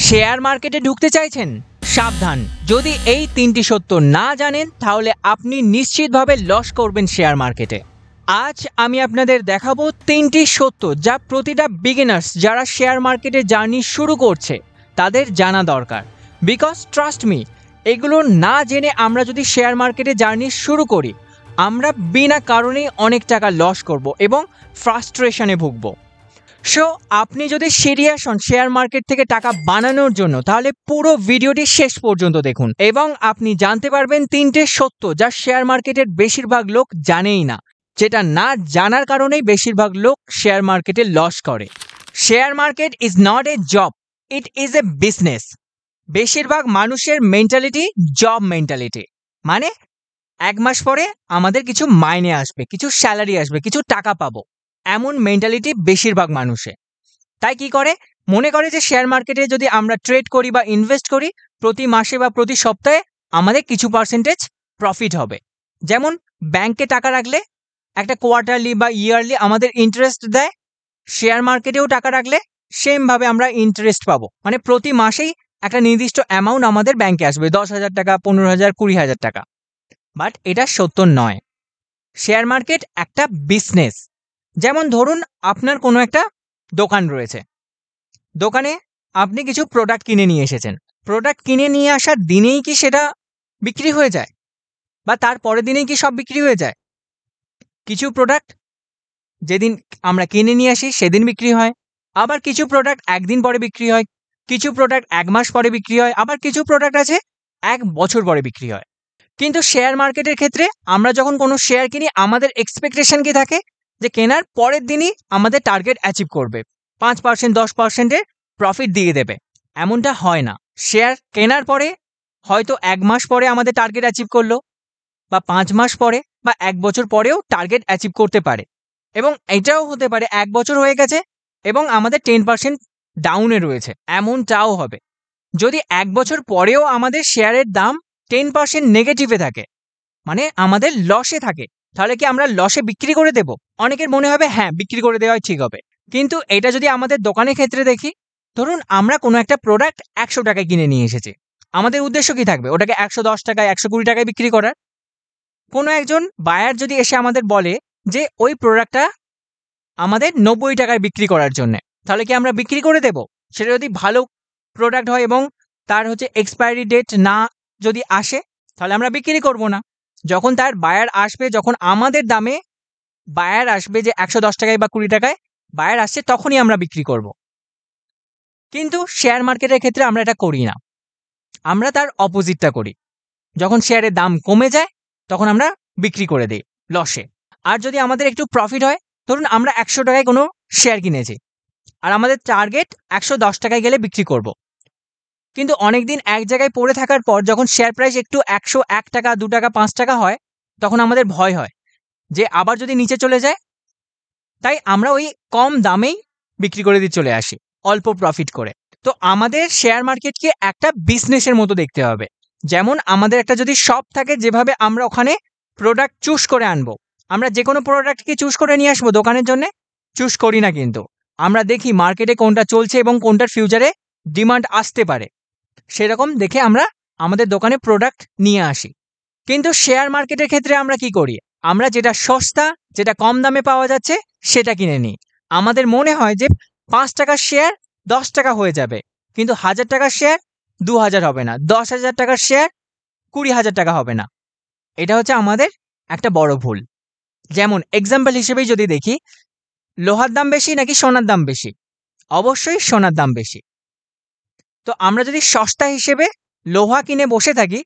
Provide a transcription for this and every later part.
Share মার্কেটে ঢুকতে চাইছেন? সাবধান, যদি এই তিনটি সত্য না জানেন তাহলে আপনি নিশ্চিতভাবে লস করবেন শেয়ার মার্কেটে। আজ আমি আপনাদের দেখাবো তিনটি সত্য যা প্রতিটা বিগিনার্স যারা শেয়ার মার্কেটে জার্নি শুরু করছে তাদের জানা দরকার। বিকজ ট্রাস্ট মি, এগুলো না জেনে আমরা যদি শেয়ার মার্কেটে জার্নি শুরু করি আমরা বিনা কারণেই অনেক টাকা লস করব এবং ফ্রাস্ট্রেশনে ভুগবো। সো আপনি যদি সিরিয়াস হন শেয়ার মার্কেট থেকে টাকা বানানোর জন্য তাহলে পুরো ভিডিওটি শেষ পর্যন্ত দেখুন এবং আপনি জানতে পারবেন তিনটে সত্য যা শেয়ার মার্কেটের বেশিরভাগ লোক জানেই না, যেটা না জানার কারণেই বেশিরভাগ লোক শেয়ার মার্কেটে লস করে। Share market is not A job, it is a business. বেশিরভাগ মানুষের মেন্টালিটি জব মেন্টালিটি, মানে এক মাস পরে আমাদের কিছু মাইনে আসবে, কিছু স্যালারি আসবে, কিছু টাকা পাবো, এমন মেন্টালিটি বেশিরভাগ মানুষে। তাই কি করে, মনে করে যে শেয়ার মার্কেটে যদি আমরা ট্রেড করি বা ইনভেস্ট করি প্রতি মাসে বা প্রতি সপ্তাহে আমাদের কিছু পার্সেন্টেজ প্রফিট হবে। যেমন ব্যাংকে টাকা রাখলে একটা কোয়ার্টারলি বা ইয়ারলি আমাদের ইন্টারেস্ট দেয়, শেয়ার মার্কেটেও টাকা রাখলে সেমভাবে আমরা ইন্টারেস্ট পাবো, মানে প্রতি মাসেই একটা নির্দিষ্ট অ্যামাউন্ট আমাদের ব্যাংকে আসবে, 10,000 টাকা, 15,000, 20,000 টাকা। বাট এটা সত্য নয়। শেয়ার মার্কেট একটা বিজনেস। যেমন ধরুন আপনার কোনো একটা দোকান রয়েছে, দোকানে আপনি কিছু প্রোডাক্ট কিনে নিয়ে এসেছেন, প্রোডাক্ট কিনে নিয়ে আসার দিনেই কি সেটা বিক্রি হয়ে যায় বা তার পরের দিনেই কি সব বিক্রি হয়ে যায়? কিছু প্রোডাক্ট যেদিন আমরা কিনে নিয়ে আসি সেদিন বিক্রি হয়, আবার কিছু প্রোডাক্ট একদিন পরে বিক্রি হয়, কিছু প্রোডাক্ট এক মাস পরে বিক্রি হয়, আবার কিছু প্রোডাক্ট আছে 1 বছর পরে বিক্রি হয়। কিন্তু শেয়ার মার্কেটের ক্ষেত্রে আমরা যখন কোনো শেয়ার কিনি আমাদের এক্সপেকটেশন কি থাকে যে কেনার পরের দিনই আমাদের টার্গেট অ্যাচিভ করবে, 5%, 10%-এর প্রফিট দিয়ে দেবে। এমনটা হয় না। শেয়ার কেনার পরে হয়তো 1 মাস পরে আমাদের টার্গেট অ্যাচিভ করলো, বা 5 মাস পরে বা 1 বছর পরেও টার্গেট অ্যাচিভ করতে পারে। এবং এটাও হতে পারে 1 বছর হয়ে গেছে এবং আমাদের 10% ডাউনে রয়েছে, এমনটাও হবে। যদি 1 বছর পরেও আমাদের শেয়ারের দাম 10% নেগেটিভে থাকে, মানে আমাদের লসে থাকে, তাহলে কি আমরা লসে বিক্রি করে দেব? অনেকের মনে হবে হ্যাঁ বিক্রি করে দেওয়াই ঠিক হবে। কিন্তু এটা যদি আমাদের দোকানের ক্ষেত্রে দেখি, ধরুন আমরা কোনো একটা প্রোডাক্ট 100 টাকায় কিনে নিয়ে এসেছি, আমাদের উদ্দেশ্য কি থাকবে? ওটাকে 110 টাকায়, 120 টাকায় বিক্রি করার। কোনো একজন বায়ার যদি এসে আমাদের বলে যে ওই প্রোডাক্টটা আমাদের 90 টাকায় বিক্রি করার জন্য, তাহলে কি আমরা বিক্রি করে দেব? সেটা যদি ভালো প্রোডাক্ট হয় এবং তার এক্সপায়ারি ডেট না যদি আসে তাহলে আমরা বিক্রি করব না। যখন তার বায়ার আসবে, যখন আমাদের দামে বায়ার আসবে যে 110 টাকায় বা 20 টাকায় বায়ার আসছে, তখনই আমরা বিক্রি করব। কিন্তু শেয়ার মার্কেটের ক্ষেত্রে আমরা এটা করি না, আমরা তার অপোজিটটা করি। যখন শেয়ারের দাম কমে যায় তখন আমরা বিক্রি করে দিই লসে। আর যদি আমাদের একটু প্রফিট হয়, ধরুন আমরা 100 টাকায় কোনো শেয়ার কিনেছি আর আমাদের টার্গেট 110 টাকায় গেলে বিক্রি করব। কিন্তু অনেকদিন এক জায়গায় পড়ে থাকার পর যখন শেয়ার প্রাইস একটু 101 টাকা, 2 টাকা, 5 টাকা হয়, তখন আমাদের ভয় হয় যে আবার যদি নিচে চলে যায়। তাই আমরা ওই কম দামেই বিক্রি করে দিয়ে চলে আসি, অল্প প্রফিট করে। তো আমাদের শেয়ার মার্কেটকে একটা বিজনেসের মতো দেখতে হবে। যেমন আমাদের একটা যদি শপ থাকে, যেভাবে আমরা ওখানে প্রোডাক্ট চুজ করে আনবো, আমরা যে কোনো প্রোডাক্টকে চুজ করে নিয়ে আসবো দোকানের জন্য, চুজ করি না কিন্তু আমরা দেখি মার্কেটে কোনটা চলছে এবং কোনটার ফিউচারে ডিমান্ড আসতে পারে, সেরকম দেখে আমরা আমাদের দোকানে প্রোডাক্ট নিয়ে আসি। কিন্তু শেয়ার মার্কেটের ক্ষেত্রে আমরা কি করি, আমরা যেটা সস্তা, যেটা কম দামে পাওয়া যাচ্ছে সেটা কিনে নিই। আমাদের মনে হয় যে 5 টাকার শেয়ার 10 টাকা হয়ে যাবে, কিন্তু 1000 টাকার শেয়ার 2000 হবে না, 10,000 টাকার শেয়ার 20,000 টাকা হবে না। এটা হচ্ছে আমাদের একটা বড় ভুল। যেমন এক্সাম্পল হিসেবেই যদি দেখি, লোহার দাম বেশি নাকি সোনার দাম বেশি? অবশ্যই সোনার দাম বেশি। তো আমরা যদি সস্তা হিসেবে লোহা কিনে বসে থাকি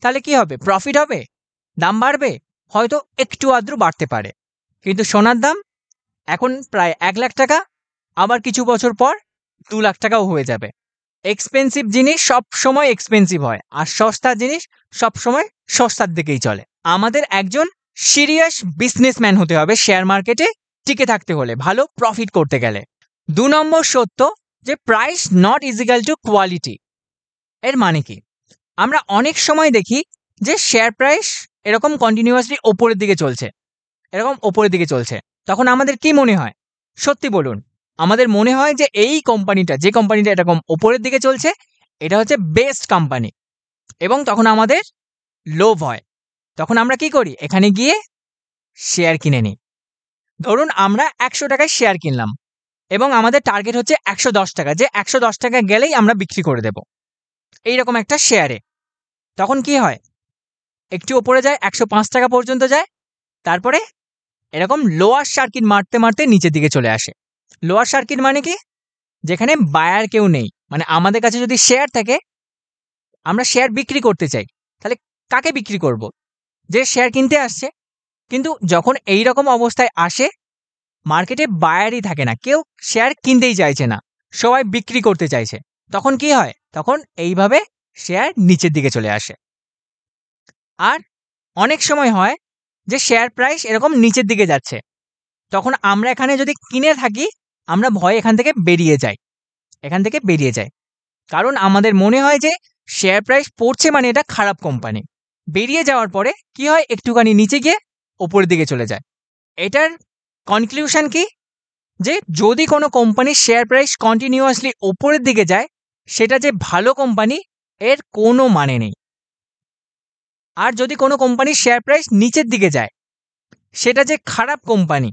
তাহলে কি হবে? প্রফিট হবে? দাম বাড়বে? হয়তো একটু আধটু বাড়তে পারে। কিন্তু সোনার দাম এখন প্রায় 1 লাখ টাকা, আবার কিছু বছর পর 2 লাখ টাকাও হয়ে যাবে। এক্সপেন্সিভ জিনিস সব সময় এক্সপেন্সিভ হয়, আর সস্তা জিনিস সব সময় সস্তার দিকেই চলে। আমাদের একজন সিরিয়াস বিজনেসম্যান হতে হবে শেয়ার মার্কেটে টিকে থাকতে হলে, ভালো প্রফিট করতে গেলে। 2 নম্বর সত্য যে price not equal to quality. এর মানে কি? আমরা অনেক সময় দেখি যে শেয়ার প্রাইস এরকম কন্টিনিউয়াসলি ওপরের দিকে চলছে, এরকম ওপরের দিকে চলছে, তখন আমাদের কি মনে হয়? সত্যি বলুন, আমাদের মনে হয় যে এই কোম্পানিটা, যে কোম্পানিটা এরকম ওপরের দিকে চলছে, এটা হচ্ছে বেস্ট কোম্পানি, এবং তখন আমাদের লোভ হয়। তখন আমরা কি করি? এখানে গিয়ে শেয়ার কিনে নিই। ধরুন আমরা ১০০ টাকায় শেয়ার কিনলাম এবং আমাদের টার্গেট হচ্ছে ১১০ টাকা, যে ১১০ টাকা গেলেই আমরা বিক্রি করে দেব এইরকম একটা শেয়ারে। তখন কি হয়? একটু ওপরে যায়, ১০৫ টাকা পর্যন্ত যায়, তারপরে এরকম লোয়ার সার্কিট মারতে মারতে নিচের দিকে চলে আসে। লোয়ার সার্কিট মানে কি? যেখানে বায়ার কেউ নেই, মানে আমাদের কাছে যদি শেয়ার থাকে, আমরা শেয়ার বিক্রি করতে চাই, তাহলে কাকে বিক্রি করব? যে শেয়ার কিনতে আসছে। কিন্তু যখন এই রকম অবস্থায় আসে, মার্কেটে বায়ারই থাকে না, কেউ শেয়ার কিনতেই চাইছে না, সবাই বিক্রি করতে চাইছে। তখন কি হয়? তখন এইভাবে শেয়ার নিচের দিকে চলে আসে। আর অনেক সময় হয় যে শেয়ার প্রাইস এরকম নিচের দিকে যাচ্ছে, তখন আমরা এখানে যদি কিনে থাকি, আমরা ভয়ে এখান থেকে বেরিয়ে যাই। কারণ আমাদের মনে হয় যে শেয়ার প্রাইস পড়ছে মানে এটা খারাপ কোম্পানি। বেরিয়ে যাওয়ার পরে কি হয়? একটুখানি নিচে গিয়ে ওপরের দিকে চলে যায়। এটার কনক্লুশন কি? যে যদি কোনো কোম্পানির শেয়ার প্রাইস কন্টিনিউয়াসলি ওপরের দিকে যায়, সেটা যে ভালো কোম্পানি এর কোনো মানে নেই। আর যদি কোনো কোম্পানির শেয়ার প্রাইস নিচের দিকে যায়, সেটা যে খারাপ কোম্পানি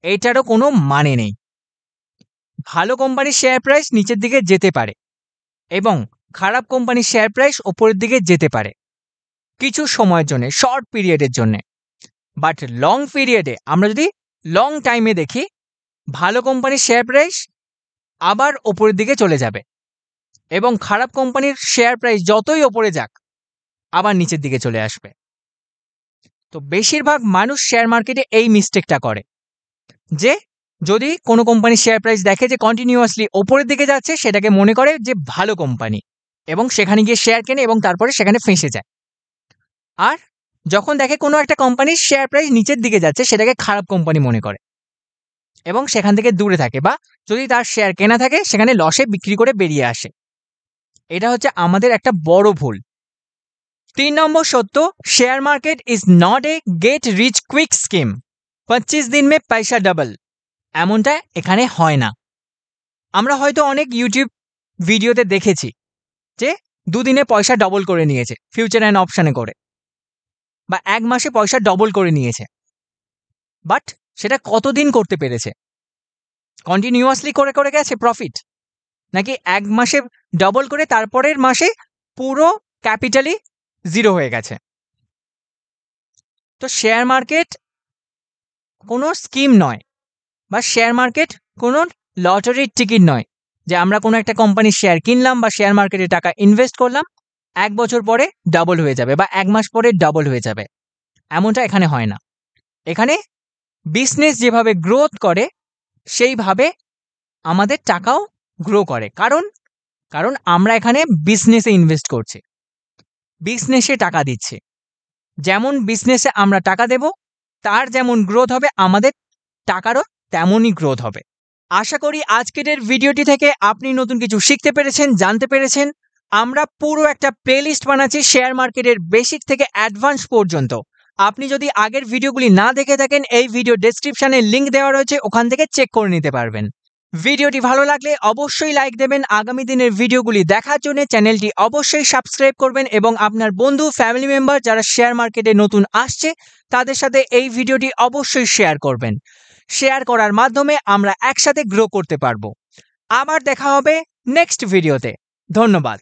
এইটারও কোনো মানে নেই। ভালো কোম্পানির শেয়ার প্রাইস নিচের দিকে যেতে পারে এবং খারাপ কোম্পানির শেয়ার প্রাইস ওপরের দিকে যেতে পারে কিছু সময়ের জন্য, শর্ট পিরিয়ডের জন্য। বাট লং পিরিয়ডে, আমরা যদি লং টাইমে দেখি, ভালো কোম্পানির শেয়ার প্রাইস আবার ওপরের দিকে চলে যাবে এবং খারাপ কোম্পানির শেয়ার প্রাইস যতই ওপরে যাক, আবার নিচের দিকে চলে আসবে। তো বেশিরভাগ মানুষ শেয়ার মার্কেটে এই মিস্টেকটা করে, যে যদি কোনো কোম্পানির শেয়ার প্রাইস দেখে যে কন্টিনিউয়াসলি ওপরের দিকে যাচ্ছে, সেটাকে মনে করে যে ভালো কোম্পানি এবং সেখানে গিয়ে শেয়ার কেনে এবং তারপরে সেখানে ফেঁসে যায়। আর যখন দেখে কোনো একটা কোম্পানির শেয়ার প্রাইস নিচের দিকে যাচ্ছে, সেটাকে খারাপ কোম্পানি মনে করে এবং সেখান থেকে দূরে থাকে, বা যদি তার শেয়ার কেনা থাকে সেখানে লসে বিক্রি করে বেরিয়ে আসে। এটা হচ্ছে আমাদের একটা বড় ভুল। ৩ নম্বর সত্য, share market is not a get rich quick scheme. 25 দিন মে পয়সা ডাবল, এমনটা এখানে হয় না। আমরা হয়তো অনেক ইউটিউব ভিডিওতে দেখেছি যে 2 দিনে পয়সা ডবল করে নিয়েছে ফিউচার অ্যান্ড অপশানে করে, বা 1 মাসে পয়সা ডবল করে নিয়েছে। বাট সেটা কতদিন করতে পেরেছে? কন্টিনিউয়াসলি করে করে গেছে প্রফিট, নাকি 1 মাসে ডবল করে তারপরের মাসে পুরো ক্যাপিটালই জিরো হয়ে গেছে? তো শেয়ার মার্কেট কোনো স্কিম নয়, বা শেয়ার মার্কেট কোনো লটারির টিকিট নয় যে আমরা কোনো একটা কোম্পানির শেয়ার কিনলাম বা শেয়ার মার্কেটে টাকা ইনভেস্ট করলাম, 1 বছর পরে ডাবল হয়ে যাবে বা 1 মাস পরে ডাবল হয়ে যাবে। এমনটা এখানে হয় না। এখানে বিজনেস যেভাবে গ্রোথ করে, সেইভাবে আমাদের টাকাও গ্রো করে। কারণ আমরা এখানে বিজনেসে ইনভেস্ট করছি, বিজনেসে টাকা দিচ্ছি। যেমন বিজনেসে আমরা টাকা দেব, তার যেমন গ্রোথ হবে, আমাদের টাকারও তেমনই গ্রোথ হবে। আশা করি আজকের ভিডিওটি থেকে আপনি নতুন কিছু শিখতে পেরেছেন, জানতে পেরেছেন। আমরা পুরো একটা প্লেলিস্ট বানাচ্ছি শেয়ার মার্কেটের বেসিক থেকে অ্যাডভান্স পর্যন্ত। আপনি যদি আগের ভিডিওগুলি না দেখে থাকেন, এই ভিডিও ডেসক্রিপশনে লিংক দেওয়া রয়েছে, ওখান থেকে চেক করে নিতে পারবেন। ভিডিওটি ভালো লাগলে অবশ্যই লাইক দেবেন। আগামী দিনের ভিডিওগুলি দেখার জন্য চ্যানেলটি অবশ্যই সাবস্ক্রাইব করবেন এবং আপনার বন্ধু, ফ্যামিলি মেম্বার যারা শেয়ার মার্কেটে নতুন আসছে, তাদের সাথে এই ভিডিওটি অবশ্যই শেয়ার করবেন। শেয়ার করার মাধ্যমে আমরা একসাথে গ্রো করতে পারবো। আবার দেখা হবে নেক্সট ভিডিওতে। ধন্যবাদ।